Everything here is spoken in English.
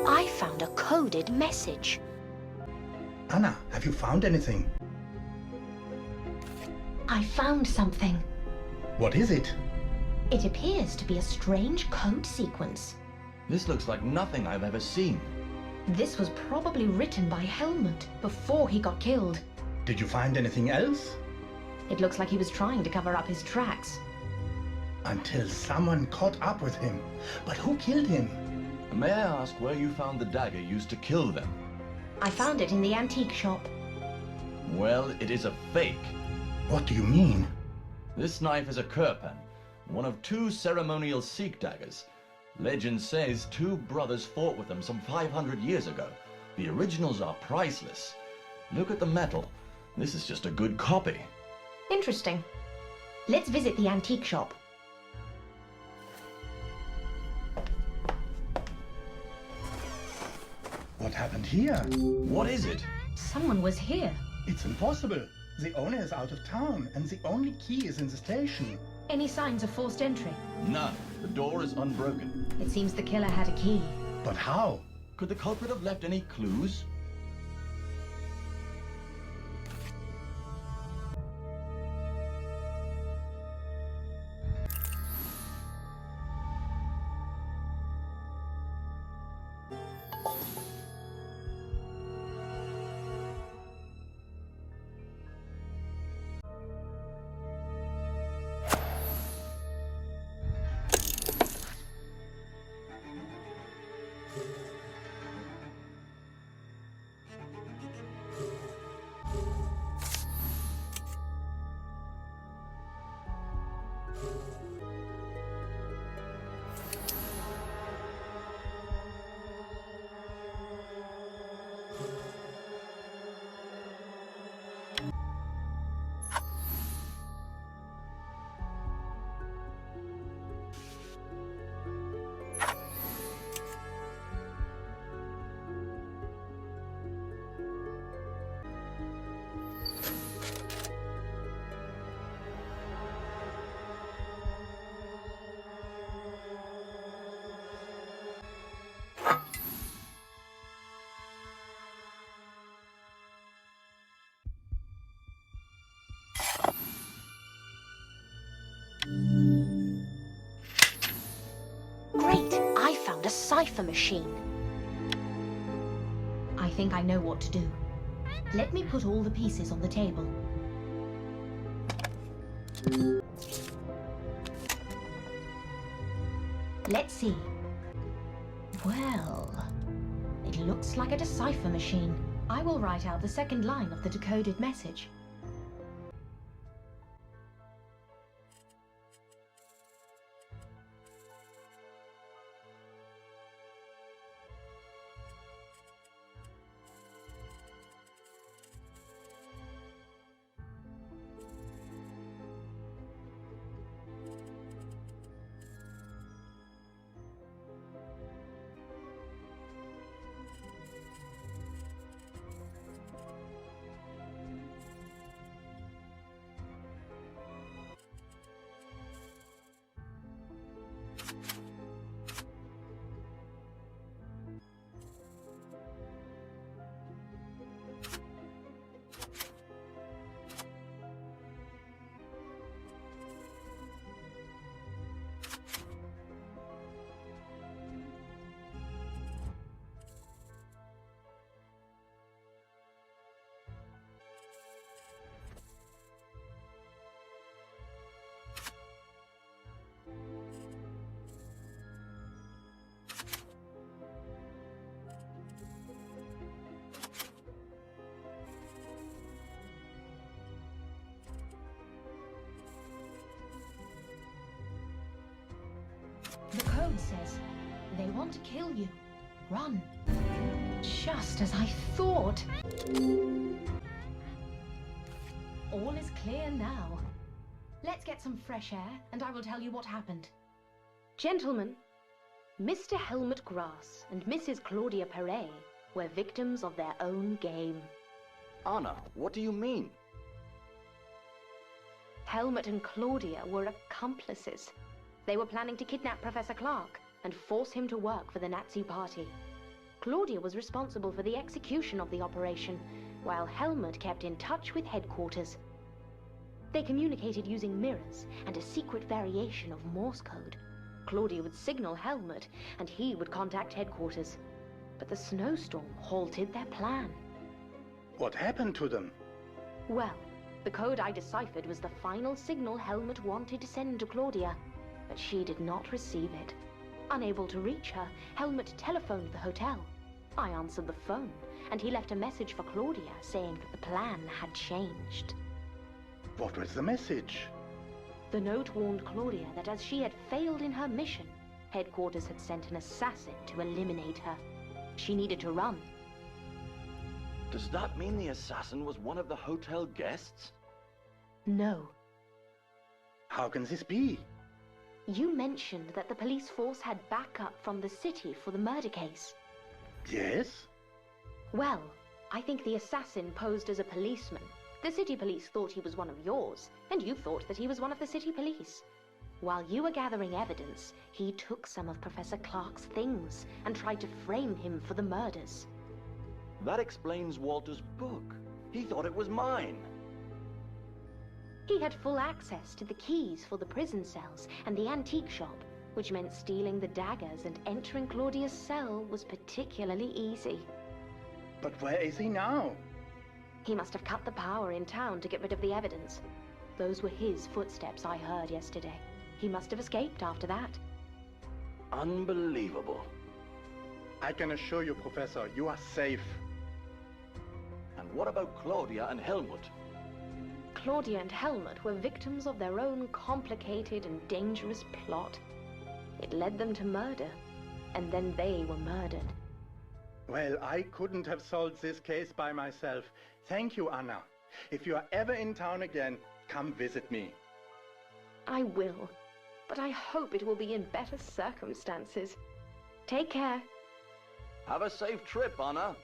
I found a coded message. Anna, have you found anything? I found something. What is it? It appears to be a strange code sequence. This looks like nothing I've ever seen. This was probably written by Helmut before he got killed. Did you find anything else? It looks like he was trying to cover up his tracks. Until someone caught up with him. But who killed him? May I ask where you found the dagger used to kill them? I found it in the antique shop. Well, it is a fake. What do you mean? This knife is a Kirpan, one of 2 ceremonial Sikh daggers. Legend says 2 brothers fought with them some 500 years ago. The originals are priceless. Look at the metal. This is just a good copy. Interesting. Let's visit the antique shop. What happened here? What is it? Someone was here. It's impossible. The owner is out of town, and the only key is in the station. Any signs of forced entry? None. The door is unbroken. It seems the killer had a key. But how? Could the culprit have left any clues? Great! I found a cipher machine. I think I know what to do. Let me put all the pieces on the table. Let's see. Well, it looks like a decipher machine. I will write out the second line of the decoded message. The code says, they want to kill you. Run. Just as I thought. All is clear now. Let's get some fresh air, and I will tell you what happened. Gentlemen, Mr. Helmut Grass and Mrs. Claudia Perret were victims of their own game. Anna, what do you mean? Helmut and Claudia were accomplices. They were planning to kidnap Professor Clark and force him to work for the Nazi Party. Claudia was responsible for the execution of the operation, while Helmut kept in touch with headquarters. They communicated using mirrors and a secret variation of Morse code. Claudia would signal Helmut, and he would contact headquarters. But the snowstorm halted their plan. What happened to them? Well, the code I deciphered was the final signal Helmut wanted to send to Claudia, but she did not receive it. Unable to reach her, Helmut telephoned the hotel. I answered the phone, and he left a message for Claudia saying that the plan had changed. What was the message? The note warned Claudia that as she had failed in her mission, headquarters had sent an assassin to eliminate her. She needed to run. Does that mean the assassin was one of the hotel guests? No. How can this be? You mentioned that the police force had backup from the city for the murder case. Yes? Well, I think the assassin posed as a policeman. The city police thought he was one of yours, and you thought that he was one of the city police. While you were gathering evidence, he took some of Professor Clark's things and tried to frame him for the murders. That explains Walter's book. He thought it was mine. He had full access to the keys for the prison cells and the antique shop, which meant stealing the daggers and entering Claudia's cell was particularly easy. But where is he now? He must have cut the power in town to get rid of the evidence. Those were his footsteps I heard yesterday. He must have escaped after that. Unbelievable. I can assure you, Professor, you are safe. And what about Claudia and Helmut? Claudia and Helmut were victims of their own complicated and dangerous plot. It led them to murder, and then they were murdered. Well, I couldn't have solved this case by myself. Thank you, Anna. If you are ever in town again, come visit me. I will, but I hope it will be in better circumstances. Take care. Have a safe trip, Anna.